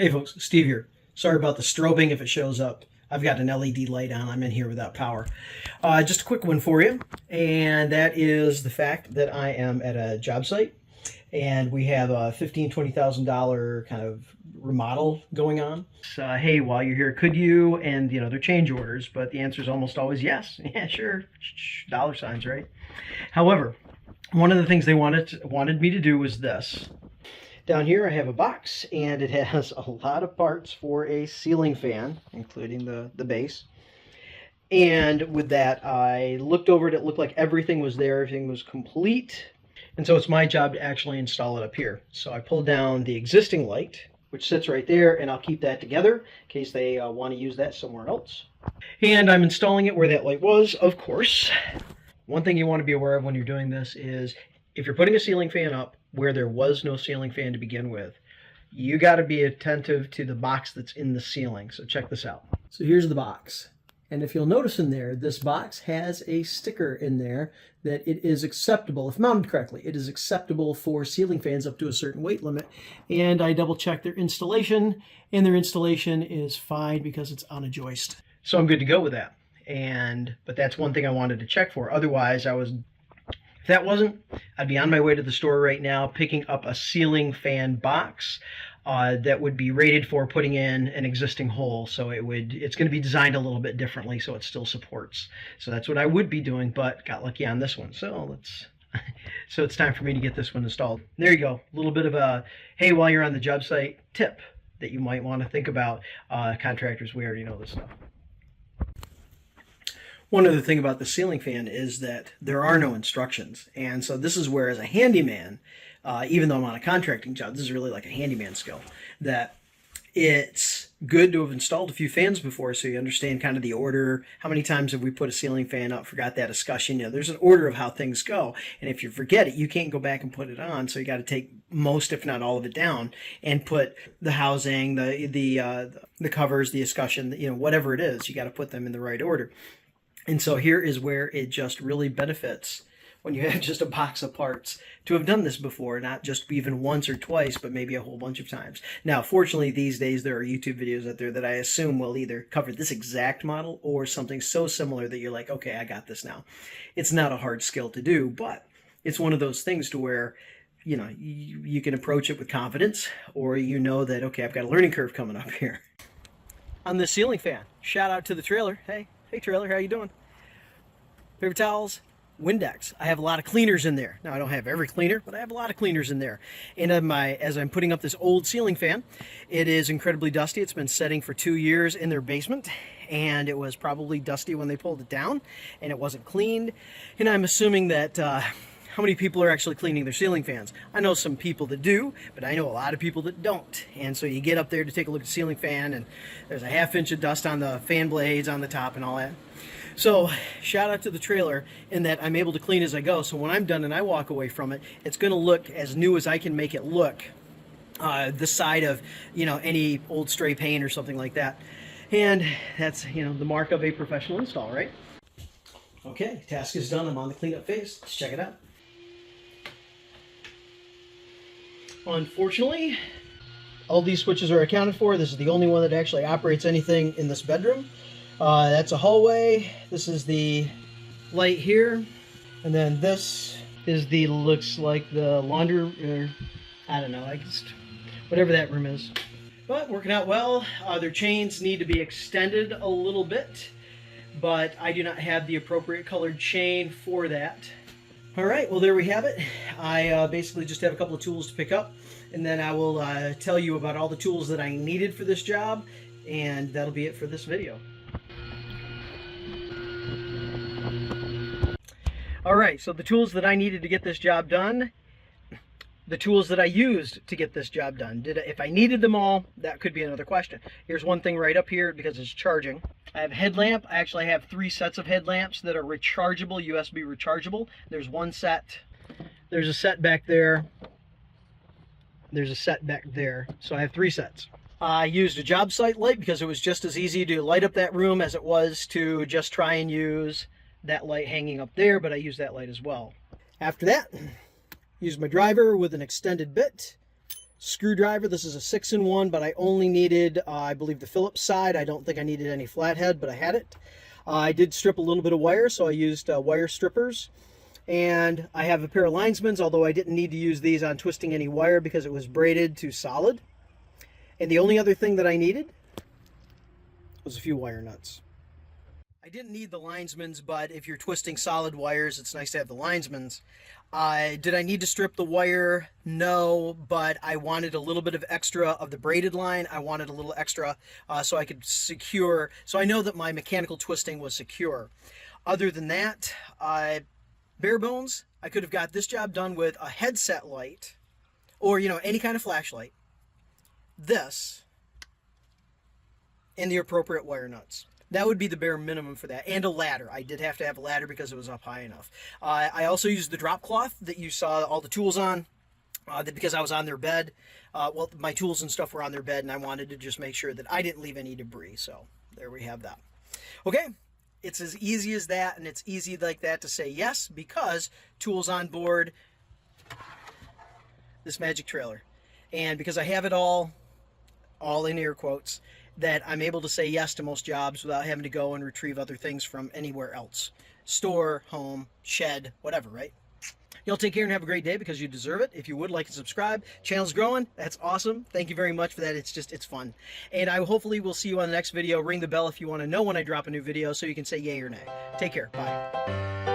Hey folks, Steve here. Sorry about the strobing if it shows up. I've got an LED light on. I'm in here without power. Just a quick one for you, and that is the fact that I am at a job site, and we have a $15,000 to $20,000 kind of remodel going on. So, hey, while you're here, could you? And you know, they're change orders, but the answer is almost always yes. Yeah, sure. Dollar signs, right? However, one of the things they wanted me to do was this. Down here I have a box, and it has a lot of parts for a ceiling fan, including the base. And with that, I looked over it. It looked like everything was there. Everything was complete. And so it's my job to actually install it up here. So I pulled down the existing light, which sits right there, and I'll keep that together in case they want to use that somewhere else. And I'm installing it where that light was, of course. One thing you want to be aware of when you're doing this is if you're putting a ceiling fan up where there was no ceiling fan to begin with, you got to be attentive to the box that's in the ceiling. So check this out. So here's the box. And if you'll notice in there, this box has a sticker in there that it is acceptable, if mounted correctly, it is acceptable for ceiling fans up to a certain weight limit. And I double checked their installation, and their installation is fine because it's on a joist. So I'm good to go with that. But that's one thing I wanted to check for. Otherwise, if that wasn't, I'd be on my way to the store right now picking up a ceiling fan box that would be rated for putting in an existing hole. So it's going to be designed a little bit differently so it still supports. So that's what I would be doing, but got lucky on this one. So so it's time for me to get this one installed. There you go. A little bit of a, hey, while you're on the job site tip that you might want to think about. Contractors, we already know this stuff. One other thing about the ceiling fan is that there are no instructions. And so this is where, as a handyman, even though I'm on a contracting job, this is really like a handyman skill, that it's good to have installed a few fans before so you understand kind of the order. How many times have we put a ceiling fan up, forgot that discussion? You know, there's an order of how things go. And if you forget it, you can't go back and put it on. So you got to take most, if not all of it down and put the housing, the covers, the escutcheon, you know, whatever it is, you got to put them in the right order. And so here is where it just really benefits when you have just a box of parts to have done this before, not just even once or twice, but maybe a whole bunch of times. Now, fortunately, these days there are YouTube videos out there that I assume will either cover this exact model or something so similar that you're like, okay, I got this now. It's not a hard skill to do, but it's one of those things to where, you know, you can approach it with confidence, or you know that, okay, I've got a learning curve coming up here. On this ceiling fan, shout out to the trailer. Hey trailer, how you doing? Paper towels, Windex. I have a lot of cleaners in there. Now, I don't have every cleaner, but I have a lot of cleaners in there. And as I'm putting up this old ceiling fan, it is incredibly dusty. It's been setting for 2 years in their basement, and it was probably dusty when they pulled it down, and it wasn't cleaned. And I'm assuming that how many people are actually cleaning their ceiling fans? I know some people that do, but I know a lot of people that don't. And so you get up there to take a look at the ceiling fan, and there's a ½ inch of dust on the fan blades on the top and all that. So shout out to the trailer in that I'm able to clean as I go. So when I'm done and I walk away from it, it's going to look as new as I can make it look. The side of, you know, any old stray paint or something like that. And that's, you know, the mark of a professional install, right? Okay, task is done. I'm on the cleanup phase. Let's check it out. Unfortunately, all these switches are accounted for. This is the only one that actually operates anything in this bedroom. That's a hallway. This is the light here. And then this is looks like the laundry, or I don't know, whatever that room is. But working out well. Their chains need to be extended a little bit, but I do not have the appropriate colored chain for that. All right, well, there we have it. I basically just have a couple of tools to pick up, and then I will tell you about all the tools that I needed for this job, and that'll be it for this video. All right, so the tools that I needed to get this job done, the tools that I used to get this job done. If I needed them all, that could be another question. Here's one thing right up here because it's charging. I have a headlamp. I actually have 3 sets of headlamps that are rechargeable, USB rechargeable. There's one set. There's a set back there. There's a set back there. So I have 3 sets. I used a job site light because it was just as easy to light up that room as it was to just try and use that light hanging up there, but I used that light as well. After that, used my driver with an extended bit screwdriver. This is a 6-in-1, but I only needed, I believe, the Phillips side. I don't think I needed any flathead, but I had it. I did strip a little bit of wire, so I used wire strippers. And I have a pair of linesmans, although I didn't need to use these on twisting any wire because it was braided to solid. And the only other thing that I needed was a few wire nuts. I didn't need the linesmans, but if you're twisting solid wires, it's nice to have the linesmans. Did I need to strip the wire? No, but I wanted a little bit of extra of the braided line. I wanted a little extra so I could secure, so I know that my mechanical twisting was secure. Other than that, bare bones, I could have got this job done with a headset light or, you know, any kind of flashlight, this, and the appropriate wire nuts. That would be the bare minimum for that, and a ladder. I did have to have a ladder because it was up high enough. I also used the drop cloth that you saw all the tools on, because I was on their bed. Well, my tools and stuff were on their bed, and I wanted to just make sure that I didn't leave any debris. So there we have that. Okay, it's as easy as that, and it's easy like that to say yes, because tools on board, this magic trailer. And because I have it all in air quotes, that I'm able to say yes to most jobs without having to go and retrieve other things from anywhere else. Store, home, shed, whatever, right? Y'all take care and have a great day because you deserve it. If you would, like and subscribe. Channel's growing. That's awesome. Thank you very much for that. It's fun. And I hopefully will see you on the next video. Ring the bell if you want to know when I drop a new video so you can say yay or nay. Take care. Bye.